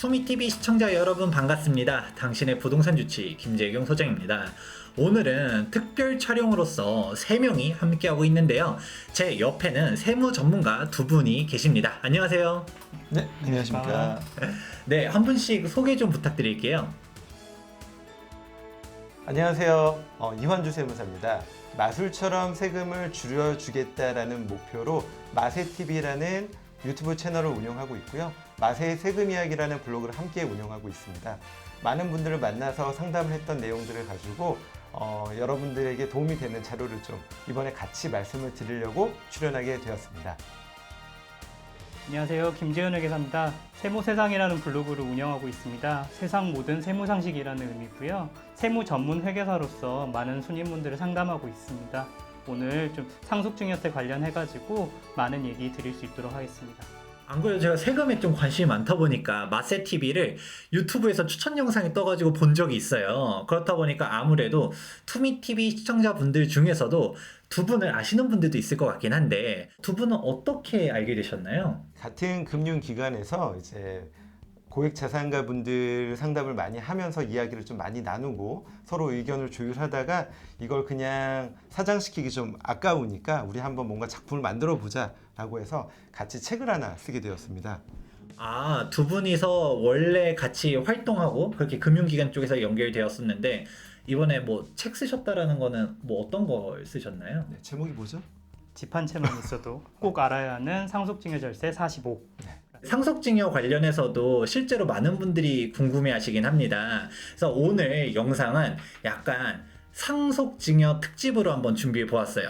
투미TV 시청자 여러분 반갑습니다. 당신의 부동산 주치 김재경 소장입니다. 오늘은 특별 촬영으로서 3명이 함께하고 있는데요. 제 옆에는 세무 전문가 2분이 계십니다. 안녕하세요. 네, 안녕하십니까. 네, 한 분씩 소개 좀 부탁드릴게요. 안녕하세요. 이환주 세무사입니다. 마술처럼 세금을 줄여주겠다라는 목표로 마세TV라는 유튜브 채널을 운영하고 있고요. 마세의 세금 이야기라는 블로그를 함께 운영하고 있습니다. 많은 분들을 만나서 상담을 했던 내용들을 가지고 여러분들에게 도움이 되는 자료를 좀 이번에 같이 말씀을 드리려고 출연하게 되었습니다. 안녕하세요. 김재현 회계사입니다. 세무세상이라는 블로그를 운영하고 있습니다. 세상 모든 세무상식이라는 의미고요. 세무 전문 회계사로서 많은 손님분들을 상담하고 있습니다. 오늘 좀 상속증여세 관련해가지고 많은 얘기 드릴 수 있도록 하겠습니다. 안 그래도 제가 세금에 좀 관심이 많다 보니까 마세TV를 유튜브에서 추천 영상이 떠가지고 본 적이 있어요. 그렇다 보니까 아무래도 투미TV 시청자분들 중에서도 2분을 아시는 분들도 있을 것 같긴 한데 2분은 어떻게 알게 되셨나요? 같은 금융기관에서 이제 고액 자산가 분들 상담을 많이 하면서 이야기를 좀 많이 나누고 서로 의견을 조율하다가 이걸 그냥 사장시키기 좀 아까우니까 우리 한번 뭔가 작품을 만들어 보자 라고 해서 같이 책을 하나 쓰게 되었습니다. 아, 2분이서 원래 같이 활동하고 그렇게 금융기관 쪽에서 연결되었었는데 이번에 뭐 책 쓰셨다라는 거는 뭐 어떤 걸 쓰셨나요? 네, 제목이 뭐죠? 집 한 채만 있어도 꼭 알아야 하는 상속증여절세 45. 상속증여 관련해서도 실제로 많은 분들이 궁금해하시긴 합니다. 그래서 오늘 영상은 약간 상속증여 특집으로 한번 준비해 보았어요.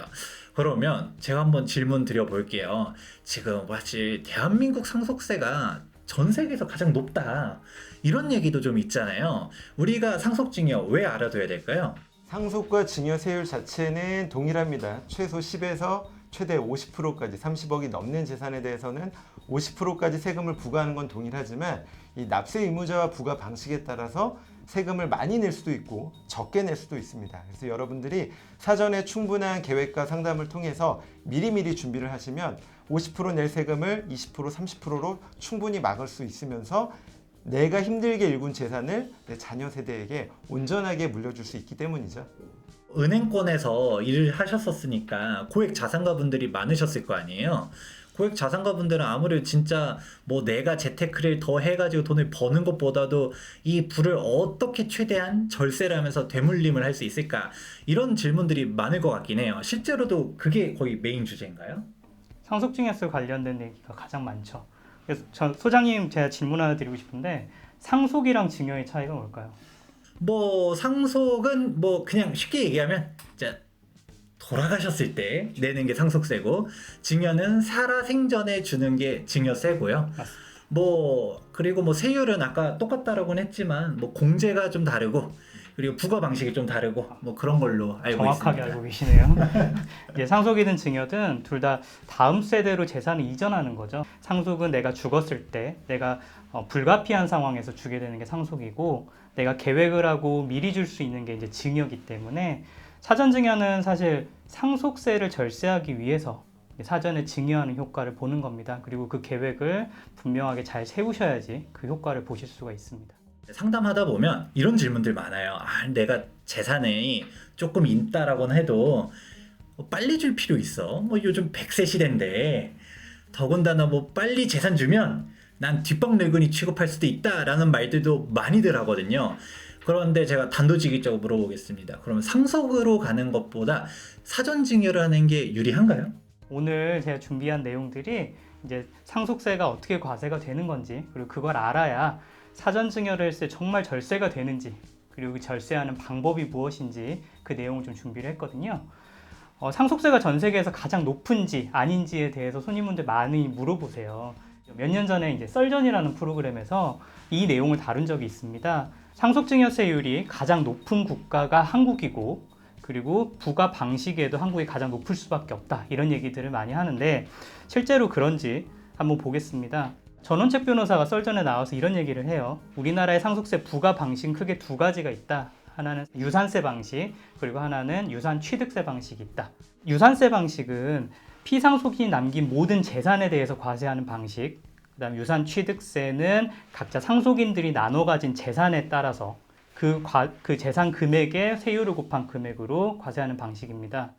그러면 제가 한번 질문 드려볼게요. 지금 사실 대한민국 상속세가 전 세계에서 가장 높다 이런 얘기도 좀 있잖아요. 우리가 상속증여 왜 알아둬야 될까요? 상속과 증여세율 자체는 동일합니다. 최소 10에서 최대 50%까지 30억이 넘는 재산에 대해서는 50%까지 세금을 부과하는 건 동일하지만 이 납세 의무자와 부과 방식에 따라서 세금을 많이 낼 수도 있고 적게 낼 수도 있습니다. 그래서 여러분들이 사전에 충분한 계획과 상담을 통해서 미리미리 준비를 하시면 50% 낼 세금을 20%, 30%로 충분히 막을 수 있으면서 내가 힘들게 일군 재산을 내 자녀 세대에게 온전하게 물려줄 수 있기 때문이죠. 은행권에서 일을 하셨었으니까 고액 자산가 분들이 많으셨을 거 아니에요. 고액 자산가 분들은 아무래도 진짜 뭐 내가 재테크를 더 해가지고 돈을 버는 것보다도 이 부를 어떻게 최대한 절세를 하면서 되물림을 할 수 있을까 이런 질문들이 많을 것 같긴 해요. 실제로도 그게 거의 메인 주제인가요? 상속증여세 관련된 얘기가 가장 많죠. 그래서 소장님 제가 질문 하나 드리고 싶은데 상속이랑 증여의 차이가 뭘까요? 뭐 상속은 뭐 그냥 쉽게 얘기하면 이제 돌아가셨을 때 내는 게 상속세고 증여는 살아생전에 주는 게 증여세고요. 맞습니다. 뭐 그리고 뭐 세율은 아까 똑같다라고는 했지만 뭐 공제가 좀 다르고 그리고 부과 방식이 좀 다르고 뭐 그런 걸로 알고 정확하게 있습니다. 알고 계시네요. 이제 상속이든 증여든 둘 다 다음 세대로 재산을 이전하는 거죠. 상속은 내가 죽었을 때 내가 불가피한 상황에서 주게 되는 게 상속이고 내가 계획을 하고 미리 줄 수 있는 게 이제 증여이기 때문에 사전 증여는 사실 상속세를 절세하기 위해서 사전에 증여하는 효과를 보는 겁니다. 그리고 그 계획을 분명하게 잘 세우셔야지 그 효과를 보실 수가 있습니다. 상담하다 보면 이런 질문들 많아요. 아, 내가 재산이 조금 있다라고는 해도 뭐 빨리 줄 필요 있어. 뭐 요즘 100세 시대인데 더군다나 뭐 빨리 재산 주면 난 뒷방 늙은이 취급할 수도 있다라는 말들도 많이들 하거든요. 그런데 제가 단도직입적으로 물어보겠습니다. 그러면 상속으로 가는 것보다 사전 증여를 하는 게 유리한가요? 오늘 제가 준비한 내용들이 이제 상속세가 어떻게 과세가 되는 건지 그리고 그걸 알아야 사전 증여를 했을 때 정말 절세가 되는지 그리고 그 절세하는 방법이 무엇인지 그 내용을 좀 준비를 했거든요. 상속세가 전 세계에서 가장 높은지 아닌지에 대해서 손님분들 많이 물어보세요. 몇 년 전에 이제 썰전이라는 프로그램에서 이 내용을 다룬 적이 있습니다. 상속증여세율이 가장 높은 국가가 한국이고 그리고 부과 방식에도 한국이 가장 높을 수밖에 없다 이런 얘기들을 많이 하는데 실제로 그런지 한번 보겠습니다. 전원책 변호사가 썰전에 나와서 이런 얘기를 해요. 우리나라의 상속세 부과 방식은 크게 2가지가 있다. 하나는 유산세 방식 그리고 하나는 유산 취득세 방식이 있다. 유산세 방식은 피상속인이 남긴 모든 재산에 대해서 과세하는 방식 그다음 유산 취득세는 각자 상속인들이 나눠 가진 재산에 따라서 그 재산 금액에 세율을 곱한 금액으로 과세하는 방식입니다.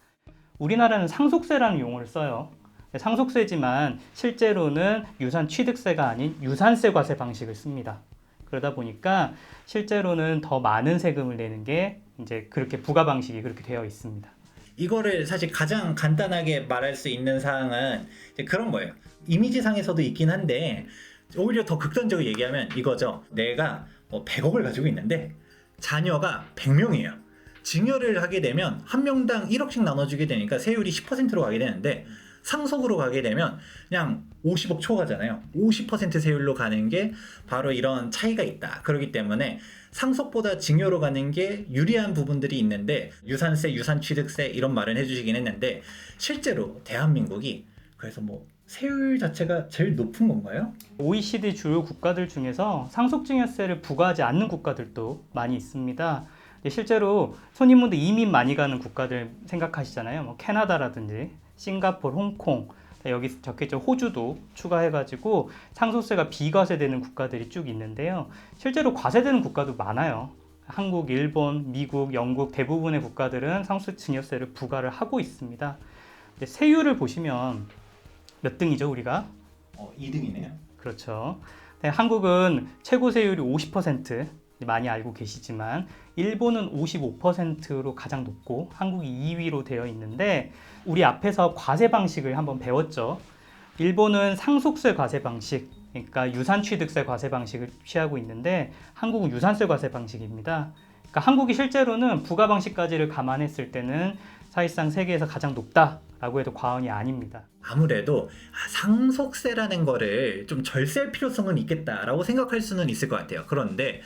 우리나라는 상속세라는 용어를 써요. 상속세지만 실제로는 유산 취득세가 아닌 유산세 과세 방식을 씁니다. 그러다 보니까 실제로는 더 많은 세금을 내는 게 이제 그렇게 부과 방식이 그렇게 되어 있습니다. 이거를 사실 가장 간단하게 말할 수 있는 사항은 이제 그런 거예요. 이미지상에서도 있긴 한데 오히려 더 극단적으로 얘기하면 이거죠. 내가 100억을 가지고 있는데 자녀가 100명이에요. 증여를 하게 되면 한 명당 1억씩 나눠주게 되니까 세율이 10%로 가게 되는데 상속으로 가게 되면 그냥 50억 초과잖아요. 50% 세율로 가는 게 바로 이런 차이가 있다. 그렇기 때문에 상속보다 증여로 가는 게 유리한 부분들이 있는데 유산세, 유산취득세 이런 말은 해주시긴 했는데 실제로 대한민국이 그래서 뭐 세율 자체가 제일 높은 건가요? OECD 주요 국가들 중에서 상속증여세를 부과하지 않는 국가들도 많이 있습니다. 실제로 손님분들 이민 많이 가는 국가들 생각하시잖아요. 뭐 캐나다라든지 싱가포르, 홍콩, 여기 적혀있죠. 호주도 추가해가지고 상속세가 비과세되는 국가들이 쭉 있는데요. 실제로 과세되는 국가도 많아요. 한국, 일본, 미국, 영국 대부분의 국가들은 상속증여세를 부과를 하고 있습니다. 세율을 보시면 몇 등이죠, 우리가? 2등이네요. 그렇죠. 한국은 최고 세율이 50%, 많이 알고 계시지만 일본은 55%로 가장 높고 한국이 2위로 되어 있는데 우리 앞에서 과세 방식을 한번 배웠죠. 일본은 상속세 과세 방식, 그러니까 유산취득세 과세 방식을 취하고 있는데 한국은 유산세 과세 방식입니다. 그러니까 한국이 실제로는 부과 방식까지를 감안했을 때는 사실상 세계에서 가장 높다라고 해도 과언이 아닙니다. 아무래도 상속세라는 거를 좀 절세할 필요성은 있겠다라고 생각할 수는 있을 것 같아요. 그런데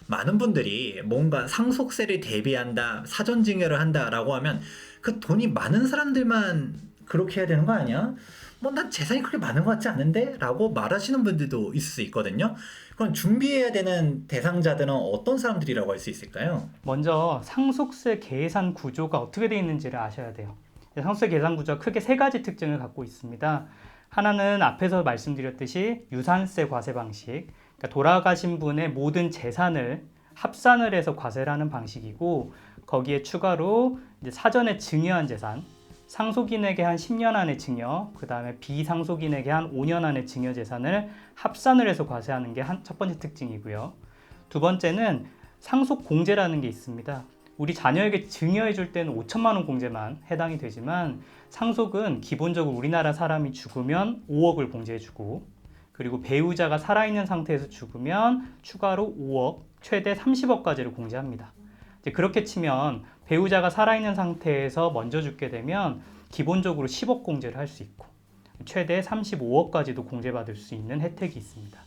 많은 분들이 뭔가 상속세를 대비한다, 사전증여를 한다라고 하면 그 돈이 많은 사람들만 그렇게 해야 되는 거 아니야? 뭐 난 재산이 그렇게 많은 것 같지 않은데? 라고 말하시는 분들도 있을 수 있거든요. 그럼 준비해야 되는 대상자들은 어떤 사람들이라고 할 수 있을까요? 먼저 상속세 계산 구조가 어떻게 되어 있는지를 아셔야 돼요. 상속세 계산 구조가 크게 세 가지 특징을 갖고 있습니다. 하나는 앞에서 말씀드렸듯이 유산세 과세 방식, 그러니까 돌아가신 분의 모든 재산을 합산을 해서 과세를 하는 방식이고 거기에 추가로 이제 사전에 증여한 재산, 상속인에게 한 10년 안에 증여, 그 다음에 비상속인에게 한 5년 안에 증여 재산을 합산을 해서 과세하는 게 첫 번째 특징이고요. 두 번째는 상속 공제라는 게 있습니다. 우리 자녀에게 증여해 줄 때는 5천만 원 공제만 해당이 되지만 상속은 기본적으로 우리나라 사람이 죽으면 5억을 공제해 주고 그리고 배우자가 살아있는 상태에서 죽으면 추가로 5억, 최대 30억까지를 공제합니다. 이제 그렇게 치면 배우자가 살아있는 상태에서 먼저 죽게 되면 기본적으로 10억 공제를 할 수 있고 최대 35억까지도 공제받을 수 있는 혜택이 있습니다.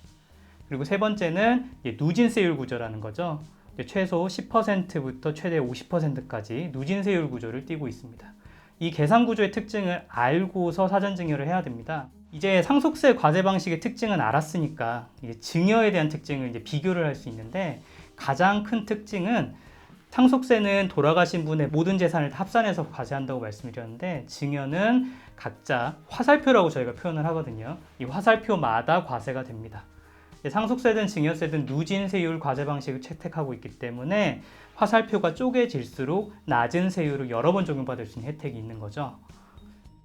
그리고 세 번째는 누진세율 구조라는 거죠. 최소 10%부터 최대 50%까지 누진세율 구조를 띠고 있습니다. 이 계산 구조의 특징을 알고서 사전증여를 해야 됩니다. 이제 상속세 과세 방식의 특징은 알았으니까 이제 증여에 대한 특징을 이제 비교를 할 수 있는데 가장 큰 특징은 상속세는 돌아가신 분의 모든 재산을 다 합산해서 과세한다고 말씀드렸는데 증여는 각자 화살표라고 저희가 표현을 하거든요. 이 화살표마다 과세가 됩니다. 상속세든 증여세든 누진세율 과세 방식을 채택하고 있기 때문에 화살표가 쪼개질수록 낮은 세율을 여러 번 적용받을 수 있는 혜택이 있는 거죠.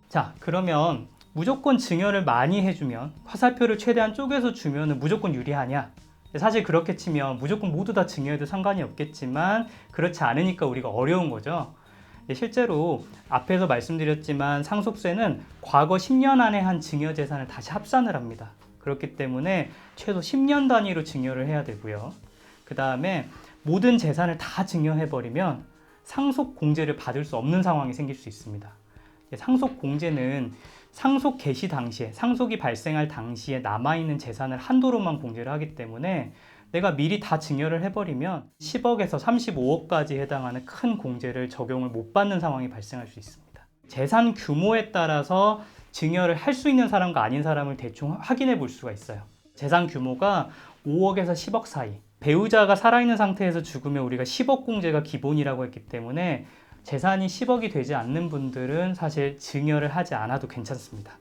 자, 그러면 무조건 증여를 많이 해주면 화살표를 최대한 쪼개서 주면 무조건 유리하냐? 사실 그렇게 치면 무조건 모두 다 증여해도 상관이 없겠지만 그렇지 않으니까 우리가 어려운 거죠. 실제로 앞에서 말씀드렸지만 상속세는 과거 10년 안에 한 증여 재산을 다시 합산을 합니다. 그렇기 때문에 최소 10년 단위로 증여를 해야 되고요. 그 다음에 모든 재산을 다 증여해버리면 상속 공제를 받을 수 없는 상황이 생길 수 있습니다. 상속 공제는 상속 개시 당시에, 상속이 발생할 당시에 남아있는 재산을 한도로만 공제를 하기 때문에 내가 미리 다 증여를 해버리면 10억에서 35억까지 해당하는 큰 공제를 적용을 못 받는 상황이 발생할 수 있습니다. 재산 규모에 따라서 증여를 할 수 있는 사람과 아닌 사람을 대충 확인해 볼 수가 있어요. 재산 규모가 5억에서 10억 사이, 배우자가 살아있는 상태에서 죽으면 우리가 10억 공제가 기본이라고 했기 때문에 재산이 10억이 되지 않는 분들은 사실 증여를 하지 않아도 괜찮습니다.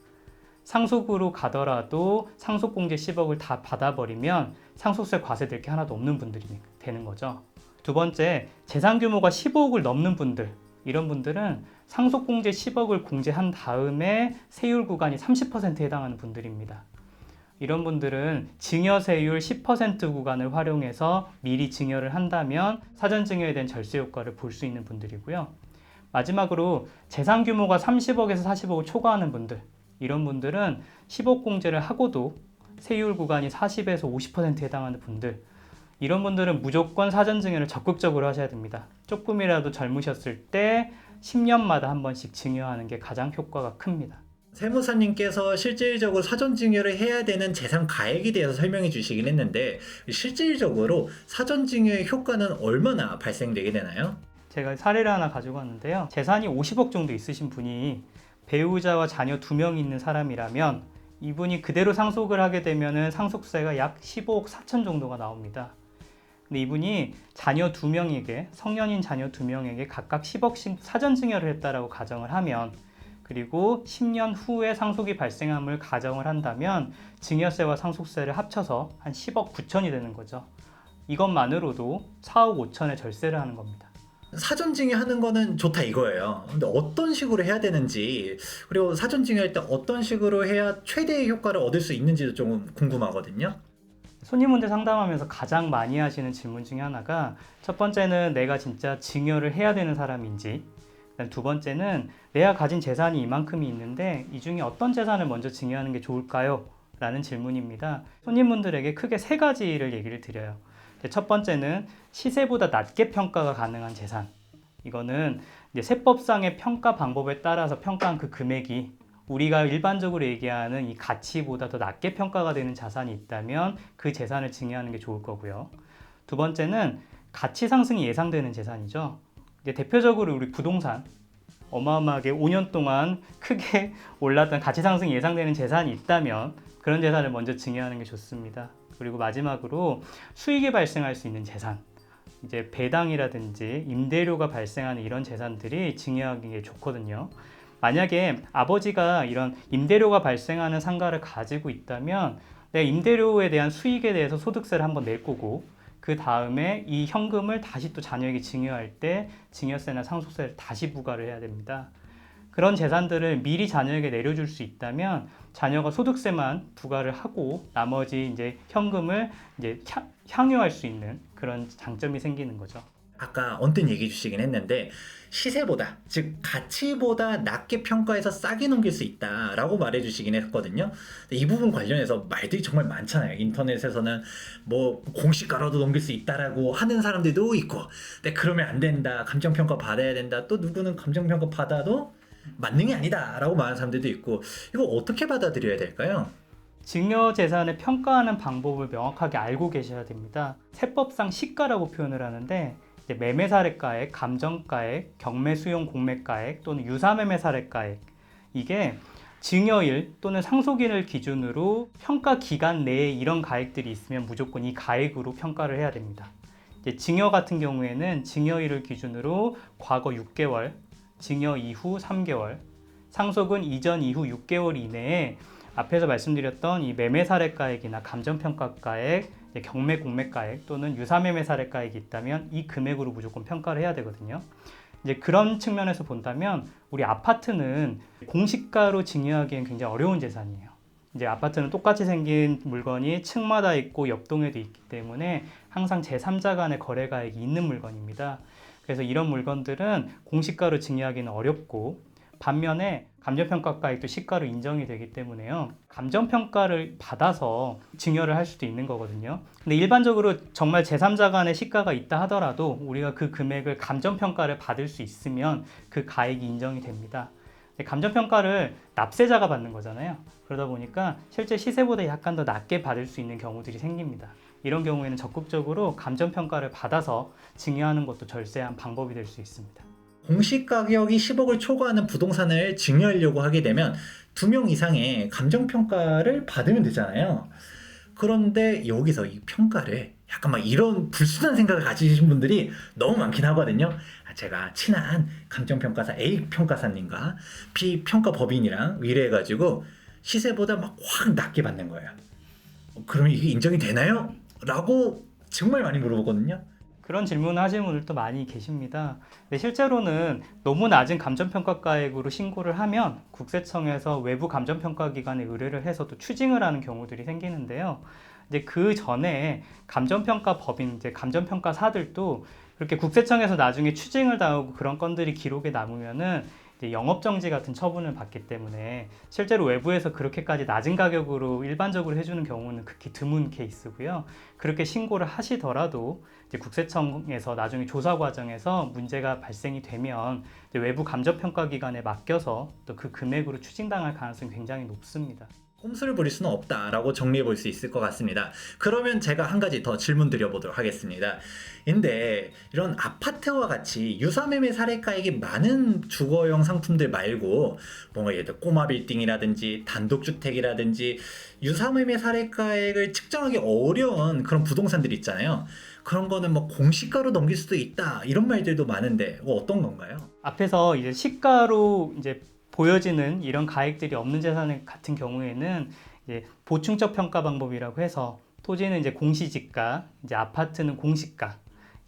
상속으로 가더라도 상속공제 10억을 다 받아버리면 상속세 과세될 게 하나도 없는 분들이 되는 거죠. 두 번째, 재산 규모가 15억을 넘는 분들, 이런 분들은 상속공제 10억을 공제한 다음에 세율 구간이 30%에 해당하는 분들입니다. 이런 분들은 증여세율 10% 구간을 활용해서 미리 증여를 한다면 사전 증여에 대한 절세 효과를 볼 수 있는 분들이고요. 마지막으로 재산 규모가 30억에서 40억을 초과하는 분들, 이런 분들은 10억 공제를 하고도 세율 구간이 40에서 50%에 해당하는 분들, 이런 분들은 무조건 사전 증여를 적극적으로 하셔야 됩니다. 조금이라도 젊으셨을 때 10년마다 한 번씩 증여하는 게 가장 효과가 큽니다. 세무사님께서 실질적으로 사전 증여를 해야 되는 재산 가액에 대해서 설명해 주시긴 했는데 실질적으로 사전 증여의 효과는 얼마나 발생되게 되나요? 제가 사례를 하나 가지고 왔는데요. 재산이 50억 정도 있으신 분이 배우자와 자녀 2명이 있는 사람이라면 이분이 그대로 상속을 하게 되면 상속세가 약 15억 4천 정도가 나옵니다. 근데 이분이 자녀 2명에게, 성년인 자녀 2명에게 각각 10억씩 사전 증여를 했다라고 가정을 하면, 그리고 10년 후에 상속이 발생함을 가정을 한다면 증여세와 상속세를 합쳐서 한 10억 9천이 되는 거죠. 이것만으로도 4억 5천의 절세를 하는 겁니다. 사전 증여하는 거는 좋다 이거예요. 근데 어떤 식으로 해야 되는지, 그리고 사전 증여할 때 어떤 식으로 해야 최대의 효과를 얻을 수 있는지도 좀 궁금하거든요. 손님분들 상담하면서 가장 많이 하시는 질문 중에 하나가, 첫 번째는 내가 진짜 증여를 해야 되는 사람인지, 그다음 두 번째는 내가 가진 재산이 이만큼이 있는데 이 중에 어떤 재산을 먼저 증여하는 게 좋을까요? 라는 질문입니다. 손님분들에게 크게 세 가지를 얘기를 드려요. 첫 번째는 시세보다 낮게 평가가 가능한 재산. 이거는 이제 세법상의 평가 방법에 따라서 평가한 그 금액이 우리가 일반적으로 얘기하는 이 가치보다 더 낮게 평가가 되는 자산이 있다면 그 재산을 증여하는 게 좋을 거고요. 두 번째는 가치 상승이 예상되는 재산이죠. 이제 대표적으로 우리 부동산, 어마어마하게 5년 동안 크게 올랐던 가치 상승이 예상되는 재산이 있다면 그런 재산을 먼저 증여하는 게 좋습니다. 그리고 마지막으로 수익이 발생할 수 있는 재산, 이제 배당이라든지 임대료가 발생하는 이런 재산들이 증여하기에 좋거든요. 만약에 아버지가 이런 임대료가 발생하는 상가를 가지고 있다면 내가 임대료에 대한 수익에 대해서 소득세를 한번 낼 거고, 그 다음에 이 현금을 다시 또 자녀에게 증여할 때 증여세나 상속세를 다시 부과를 해야 됩니다. 그런 재산들을 미리 자녀에게 내려줄 수 있다면 자녀가 소득세만 부과를 하고 나머지 이제 현금을 이제 향유할 수 있는 그런 장점이 생기는 거죠. 아까 언뜻 얘기해 주시긴 했는데 시세보다, 즉 가치보다 낮게 평가해서 싸게 넘길 수 있다라고 말해 주시긴 했거든요. 이 부분 관련해서 말들이 정말 많잖아요. 인터넷에서는 뭐 공시가로도 넘길 수 있다라고 하는 사람들도 있고, 근데 그러면 안 된다, 감정평가 받아야 된다, 또 누구는 감정평가 받아도 만능이 아니다라고 말하는 사람들도 있고, 이거 어떻게 받아들여야 될까요? 증여 재산을 평가하는 방법을 명확하게 알고 계셔야 됩니다. 세법상 시가라고 표현을 하는데 이제 매매 사례가액, 감정가액, 경매 수용 공매가액 또는 유사매매 사례가액, 이게 증여일 또는 상속일을 기준으로 평가 기간 내에 이런 가액들이 있으면 무조건 이 가액으로 평가를 해야 됩니다. 이제 증여 같은 경우에는 증여일을 기준으로 과거 6개월, 증여 이후 3개월, 상속은 이전 이후 6개월 이내에 앞에서 말씀드렸던 이 매매 사례가액이나 감정평가가액, 경매 공매가액 또는 유사매매 사례가액이 있다면 이 금액으로 무조건 평가를 해야 되거든요. 이제 그런 측면에서 본다면 우리 아파트는 공시가로 증여하기엔 굉장히 어려운 재산이에요. 이제 아파트는 똑같이 생긴 물건이 층마다 있고 옆동에도 있기 때문에 항상 제3자 간의 거래가액이 있는 물건입니다. 그래서 이런 물건들은 공시가로 증여하기는 어렵고, 반면에 감정평가가액도 시가로 인정이 되기 때문에요, 감정평가를 받아서 증여를 할 수도 있는 거거든요. 근데 일반적으로 정말 제3자 간의 시가가 있다 하더라도 우리가 그 금액을 감정평가를 받을 수 있으면 그 가액이 인정이 됩니다. 감정평가를 납세자가 받는 거잖아요. 그러다 보니까 실제 시세보다 약간 더 낮게 받을 수 있는 경우들이 생깁니다. 이런 경우에는 적극적으로 감정평가를 받아서 증여하는 것도 절세한 방법이 될 수 있습니다. 공시가격이 10억을 초과하는 부동산을 증여하려고 하게 되면 2명 이상의 감정평가를 받으면 되잖아요. 그런데 여기서 이 평가를 약간 막 이런 불순한 생각을 가지신 분들이 너무 많긴 하거든요. 제가 친한 감정평가사 A 평가사님과 B 평가법인이랑 의뢰해가지고 시세보다 막 확 낮게 받는 거예요. 그러면 이게 인정이 되나요? 라고 정말 많이 물어보거든요. 그런 질문을 하시는 분들도 많이 계십니다. 근데 실제로는 너무 낮은 감정평가가액으로 신고를 하면 국세청에서 외부 감정평가기관에 의뢰를 해서 또 추징을 하는 경우들이 생기는데요. 이제 그 전에 감정평가 법인, 이제 감정평가사들도 그렇게 국세청에서 나중에 추징을 당하고 그런 건들이 기록에 남으면은 이제 영업정지 같은 처분을 받기 때문에 실제로 외부에서 그렇게까지 낮은 가격으로 일반적으로 해주는 경우는 극히 드문 케이스고요. 그렇게 신고를 하시더라도 이제 국세청에서 나중에 조사 과정에서 문제가 발생이 되면 이제 외부 감정평가기관에 맡겨서 또 그 금액으로 추징당할 가능성이 굉장히 높습니다. 꼼수를 부릴 수는 없다라고 정리해 볼 수 있을 것 같습니다. 그러면 제가 한 가지 더 질문 드려보도록 하겠습니다. 근데 이런 아파트와 같이 유사매매 사례가액이 많은 주거용 상품들 말고 뭔가 예를 들어 꼬마 빌딩이라든지 단독주택이라든지 유사매매 사례가액을 측정하기 어려운 그런 부동산들 있잖아요. 그런 거는 뭐 공시가로 넘길 수도 있다 이런 말들도 많은데 어떤 건가요? 앞에서 이제 시가로 이제 보여지는 이런 가액들이 없는 재산 같은 경우에는 이제 보충적 평가 방법이라고 해서 토지는 이제 공시지가, 이제 아파트는 공시가,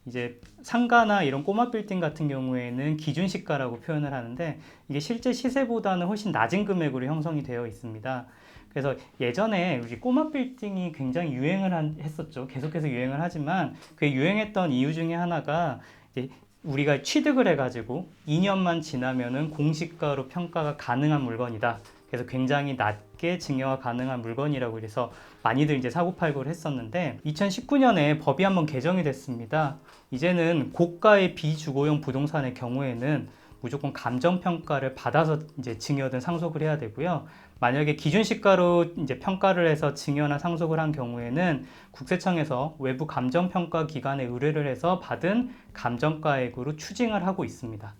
이제 상가나 이런 꼬마 빌딩 같은 경우에는 기준시가라고 표현을 하는데 이게 실제 시세보다는 훨씬 낮은 금액으로 형성이 되어 있습니다. 그래서 예전에 우리 꼬마 빌딩이 굉장히 유행을 했었죠. 계속해서 유행을 하지만 그 유행했던 이유 중에 하나가 이제 우리가 취득을 해가지고 2년만 지나면은 공시가로 평가가 가능한 물건이다. 그래서 굉장히 낮게 증여가 가능한 물건이라고 해서 많이들 이제 사고팔고를 했었는데 2019년에 법이 한번 개정이 됐습니다. 이제는 고가의 비주거용 부동산의 경우에는 무조건 감정평가를 받아서 이제 증여든 상속을 해야 되고요. 만약에 기준시가로 이제 평가를 해서 증여나 상속을 한 경우에는 국세청에서 외부 감정평가 기관에 의뢰를 해서 받은 감정가액으로 추징을 하고 있습니다.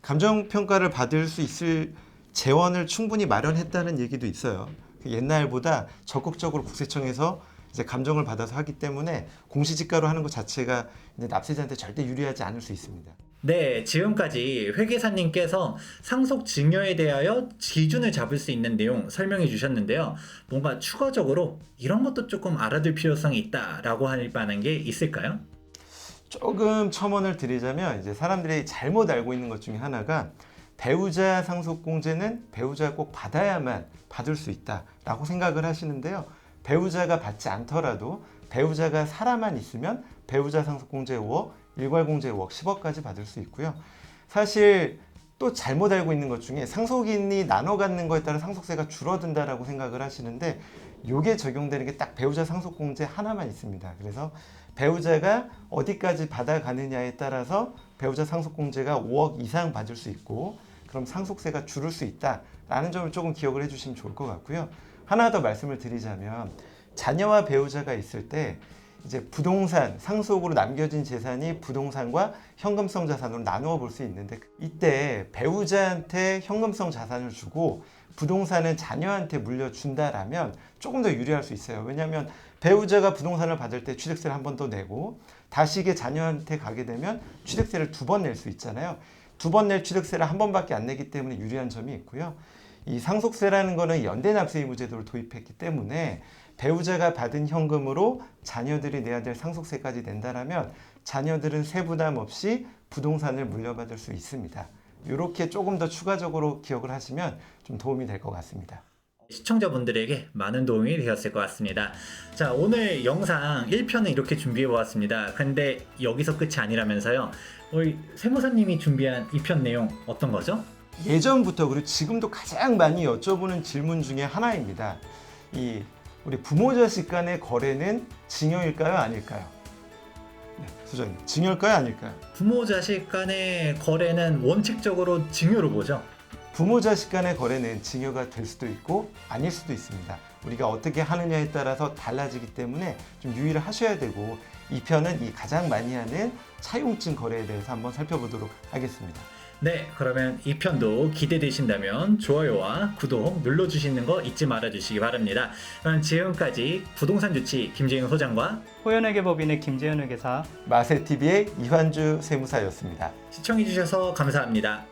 감정평가를 받을 수 있을 재원을 충분히 마련했다는 얘기도 있어요. 옛날보다 적극적으로 국세청에서 이제 감정을 받아서 하기 때문에 공시지가로 하는 것 자체가 이제 납세자한테 절대 유리하지 않을 수 있습니다. 네, 지금까지 회계사님께서 상속 증여에 대하여 기준을 잡을 수 있는 내용 설명해 주셨는데요. 뭔가 추가적으로 이런 것도 조금 알아둘 필요성이 있다라고 할 만한 게 있을까요? 조금 첨언을 드리자면 이제 사람들이 잘못 알고 있는 것 중에 하나가 배우자 상속공제는 배우자가 꼭 받아야만 받을 수 있다라고 생각을 하시는데요. 배우자가 받지 않더라도 배우자가 살아만 있으면 배우자 상속공제 5억, 일괄공제 5억, 10억까지 받을 수 있고요. 사실 또 잘못 알고 있는 것 중에 상속인이 나눠 갖는 거에 따라 상속세가 줄어든다라고 생각을 하시는데 이게 적용되는 게 딱 배우자 상속공제 하나만 있습니다. 그래서 배우자가 어디까지 받아가느냐에 따라서 배우자 상속공제가 5억 이상 받을 수 있고 그럼 상속세가 줄을 수 있다라는 점을 조금 기억을 해주시면 좋을 것 같고요. 하나 더 말씀을 드리자면 자녀와 배우자가 있을 때 이제 부동산, 상속으로 남겨진 재산이 부동산과 현금성 자산으로 나누어 볼 수 있는데 이때 배우자한테 현금성 자산을 주고 부동산은 자녀한테 물려준다라면 조금 더 유리할 수 있어요. 왜냐하면 배우자가 부동산을 받을 때 취득세를 한 번 더 내고 다시 이게 자녀한테 가게 되면 취득세를 2번 낼 수 있잖아요. 2번 낼 취득세를 한 번밖에 안 내기 때문에 유리한 점이 있고요. 이 상속세라는 거는 연대납세의무제도를 도입했기 때문에 배우자가 받은 현금으로 자녀들이 내야 될 상속세까지 낸다라면 자녀들은 세부담 없이 부동산을 물려받을 수 있습니다. 이렇게 조금 더 추가적으로 기억을 하시면 좀 도움이 될 것 같습니다. 시청자분들에게 많은 도움이 되었을 것 같습니다. 자, 오늘 영상 1편은 이렇게 준비해 보았습니다. 근데 여기서 끝이 아니라면서요. 우리 세무사님이 준비한 2편 내용 어떤 거죠? 예전부터 그리고 지금도 가장 많이 여쭤보는 질문 중에 하나입니다. 우리 부모 자식 간의 거래는 증여일까요, 아닐까요? 네, 소장님, 증여일까요, 아닐까요? 부모 자식 간의 거래는 원칙적으로 증여로 보죠. 부모 자식 간의 거래는 증여가 될 수도 있고 아닐 수도 있습니다. 우리가 어떻게 하느냐에 따라서 달라지기 때문에 좀 유의를 하셔야 되고 이 편은 이 가장 많이 하는 차용증 거래에 대해서 한번 살펴보도록 하겠습니다. 네, 그러면 이 편도 기대되신다면 좋아요와 구독 눌러주시는 거 잊지 말아주시기 바랍니다. 그럼 지금까지 부동산 주치 김재윤 소장과 호연회계법인의 김재현 회계사 마세TV의 이환주 세무사였습니다. 시청해주셔서 감사합니다.